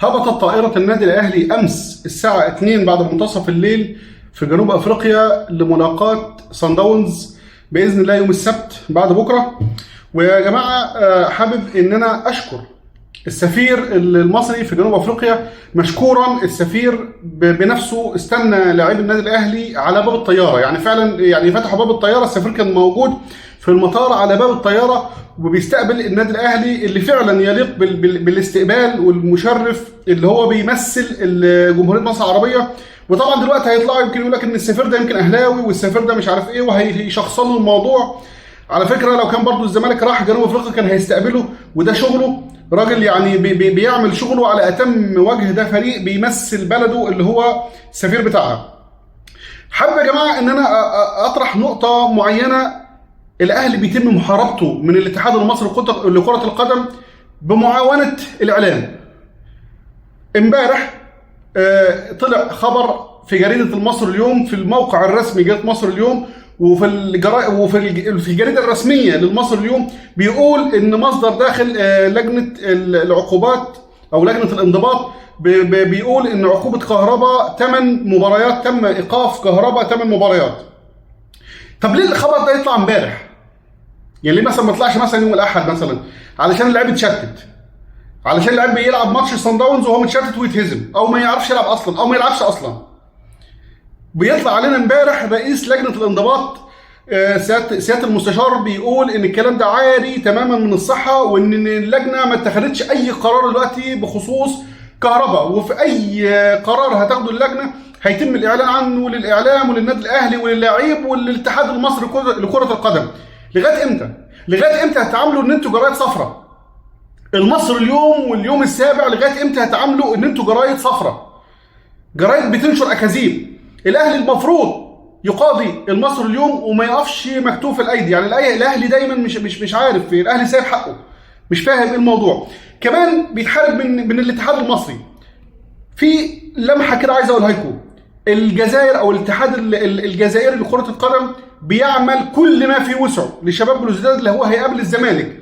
هبطت طائرة النادي الأهلي أمس الساعة 2 بعد منتصف الليل في جنوب أفريقيا لملاقاة صن داونز بإذن الله يوم السبت بعد بكرة. ويا جماعة حابب إن أنا أشكر السفير المصري في جنوب أفريقيا مشكورا. السفير بنفسه استنى لاعبي النادي الأهلي على باب الطيارة، يعني فعلا يعني فتحوا باب الطيارة، السفير كان موجود في المطار على باب الطيارة وبيستقبل النادي الأهلي اللي فعلا يليق بالاستقبال والمشرف اللي هو بيمثل جمهورية مصر العربية. وطبعا دلوقتي هيطلعوا يمكن يقول لك ان السفير ده يمكن اهلاوي والسفير ده مش عارف ايه وهيشخصنوا الموضوع. على فكره لو كان برضو الزمالك راح جنوب افريقيا كان هيستقبله، وده شغله، راجل يعني بيعمل شغله على اتم وجه. ده فريق بيمثل بلده اللي هو السفير بتاعها. حابب يا جماعه ان انا اطرح نقطه معينه. الاهلي بيتم محاربته من الاتحاد المصري لكره القدم بمعاونه الاعلام. امبارح طلع خبر في جريدة المصري اليوم، في الموقع الرسمي جريدة مصر اليوم، وفي الجريدة الرسمية للمصري اليوم، بيقول ان مصدر داخل لجنة العقوبات او لجنة الانضباط بيقول ان عقوبة كهرباء 8 مباريات، تم ايقاف كهرباء 8 مباريات. طب ليه الخبر ده يطلع امبارح؟ يعني ليه مثلا ما يطلعش مثلا يوم الاحد مثلا؟ علشان اللعيب اتشتت، علشان اللاعب بيلعب ماتش صن داونز وهو متشتت ويتهزم او ما يعرفش يلعب اصلا او ما يلعبش اصلا. بيطلع علينا امبارح رئيس لجنه الانضباط سياده المستشار بيقول ان الكلام ده عاري تماما من الصحه، وان اللجنه ما اتخذتش اي قرار دلوقتي بخصوص كهرباء، وفي اي قرار هتاخده اللجنه هيتم الاعلان عنه للاعلام وللنادي الاهلي وللاعيب وللاتحاد المصري لكره القدم. لغايه امتى؟ لغايه امتى هتعاملوا ان انتوا جرايد صفراء؟ المصري اليوم واليوم السابع لغايه امتى هتعاملوا ان انتوا جرايد صفراء؟ جرايد بتنشر اكاذيب. الاهلي المفروض يقاضي المصري اليوم وما يقفش مكتوف الايدي. يعني الاهلي دايما مش عارف، الاهلي سايب حقه، مش فاهم ايه الموضوع. كمان بيتحارب من الاتحاد المصري. في لمحه كده عايز اقولها لكم، الجزائر او الاتحاد الجزائري لكره القدم بيعمل كل ما في وسعه لشباب بلوزداد اللي هو هيقابل الزمالك.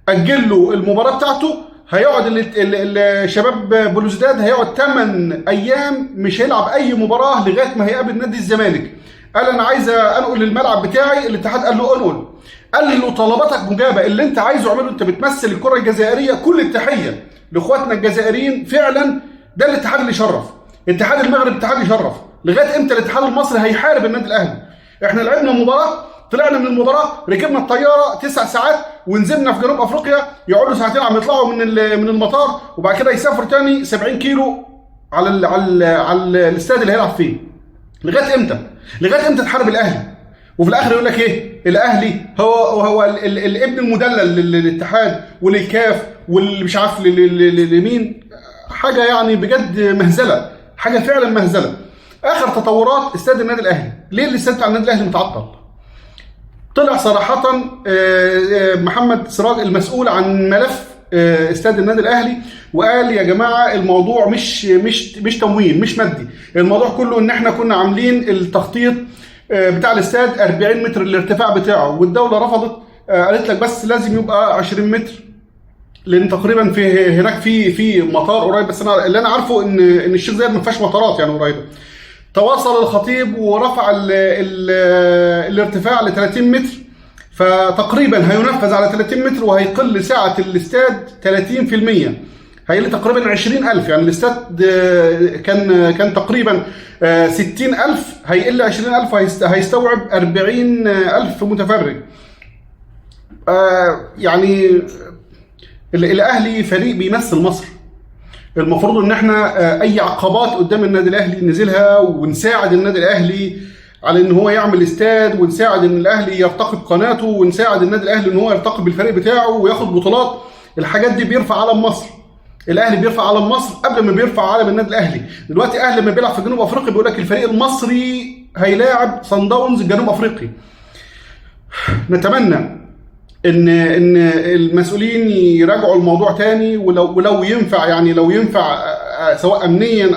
اجل له المباراه بتاعته، هيقعد الشباب بلوزداد هيقعد 8 ايام مش هيلعب اي مباراه لغايه ما هيقابل نادي الزمالك. قال انا عايز انقل الملعب بتاعي، الاتحاد قال له انقل. قال له طلباتك مجابه، اللي انت عايزه اعمله، انت بتمثل الكره الجزائريه. كل التحيه لاخواتنا الجزائريين، فعلا ده الاتحاد اللي يشرف. اتحاد المغرب اتحاد يشرف. لغايه امتى الاتحاد المصري هيحارب النادي الاهلي؟ احنا لعبنا مباراه، طلعنا من المباراه، ركبنا الطياره 9 ساعات ونزلنا في جنوب افريقيا، يقعدوا ساعتين عم يطلعوا من المطار، وبعد كده يسافروا تاني 70 كيلو على الاستاد اللي هيلعب فيه. لغايه امتى؟ لغايه امتى تحارب الاهلي؟ وفي الاخر يقول لك ايه؟ الاهلي هو الابن المدلل للاتحاد وللكاف واللي مش عارف لمين. حاجه يعني بجد مهزله، حاجه فعلا مهزله. اخر تطورات استاد النادي الاهلي. ليه الاستاد بتاع النادي الاهلي متعطل؟ طلع صراحة محمد سراج المسؤول عن ملف استاد النادي الأهلي، وقال يا جماعة الموضوع مش تموين، مش مادي. الموضوع كله ان احنا كنا عاملين التخطيط بتاع الاستاد 40 متر الارتفاع بتاعه، والدولة رفضت. قالت لك بس لازم يبقى 20 متر، لان تقريبا هناك في مطار قريب. بس انا اللي انا عارفه ان الشيخ زايد ما فيهاش مطارات يعني قريبه. تواصل الخطيب ورفع الارتفاع ل 30 متر، فتقريبا هينفذ على 30 متر وهيقل سعة الاستاد 30%. هيقل تقريبا 20,000. يعني الاستاد كان تقريبا 60,000، هيقل 20,000 هيستوعب 40,000 متفرج. يعني الاهلي فريق بيمثل مصر. المفروض ان احنا اي عقبات قدام النادي الاهلي ننزلها ونساعد النادي الاهلي على ان هو يعمل استاد، ونساعد ان الاهلي يرتقي بقناته، ونساعد النادي الاهلي ان هو يرتقي بالفريق بتاعه وياخد بطولات. الحاجات دي بيرفع علم مصر. الاهلي بيرفع علم مصر قبل ما بيرفع علم النادي الاهلي. دلوقتي الاهلي لما بيلعب في جنوب افريقيا بيقول لك الفريق المصري هيلاعب صن داونز الجنوب افريقي. نتمنى ان المسؤولين يراجعوا الموضوع تاني، ولو ينفع، يعني لو ينفع سواء امنيا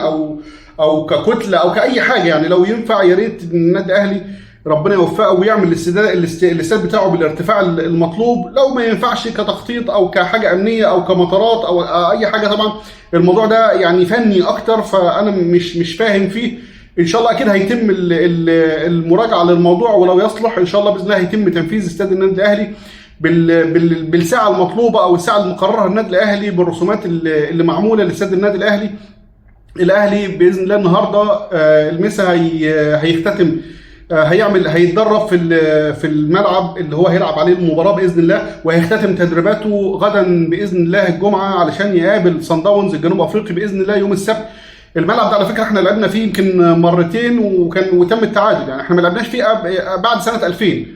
او ككتله او كاي حاجه، يعني لو ينفع يا ريت النادي الاهلي ربنا يوفقه ويعمل الاستاد بتاعه بالارتفاع المطلوب. لو ما ينفعش كتخطيط او كحاجه امنيه او كمطارات او اي حاجه، طبعا الموضوع ده يعني فني اكتر، فانا مش فاهم فيه. ان شاء الله اكيد هيتم المراجعه للموضوع، ولو يصلح ان شاء الله باذن الله هيتم تنفيذ استاد النادي الاهلي بالسعه المطلوبه او السعه المقرره للنادي الاهلي، بالرسومات اللي معموله لاستاد النادي الاهلي. الاهلي باذن الله النهارده المسا هيختتم، هيتدرب في الملعب اللي هو هيلعب عليه المباراه باذن الله، وهيختتم تدريباته غدا باذن الله الجمعه علشان يقابل صن داونز الجنوب افريقي باذن الله يوم السبت. الملعب ده على فكره احنا لعبنا فيه يمكن مرتين وتم التعادل، يعني احنا ما لعبناش فيه بعد سنه 2000.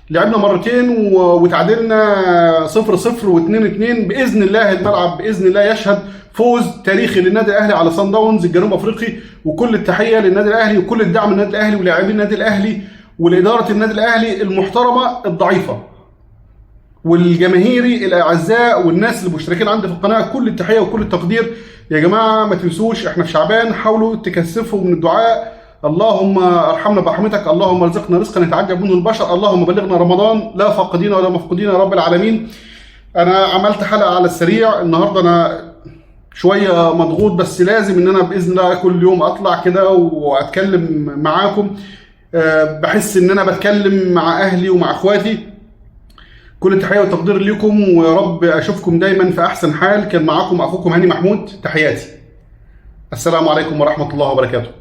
لعبنا مرتين وتعادلنا 0-0 و2-2. باذن الله الملعب باذن الله يشهد فوز تاريخي للنادي الاهلي على صن داونز الجنوب افريقي. وكل التحيه للنادي الاهلي وكل الدعم للنادي الاهلي ولاعبين النادي الاهلي ولاداره النادي الاهلي المحترمه الضعيفه، والجماهيري الاعزاء والناس اللي مشتركين عندي في القناه، كل التحيه وكل التقدير. يا جماعه ما تنسوش احنا في شعبان، حاولوا تكثفوا من الدعاء. اللهم ارحمنا برحمتك، اللهم ارزقنا رزقا يتعجب منه البشر، اللهم بلغنا رمضان لا فاقدين ولا مفقودين يا رب العالمين. انا عملت حلقه على السريع النهارده، انا شويه مضغوط، بس لازم ان انا باذن الله كل يوم اطلع كده واتكلم معاكم. بحس ان انا بتكلم مع اهلي ومع اخواتي. كل التحيه والتقدير لكم، ويا رب اشوفكم دايما في احسن حال. كان معاكم اخوكم هاني محمود، تحياتي. السلام عليكم ورحمه الله وبركاته.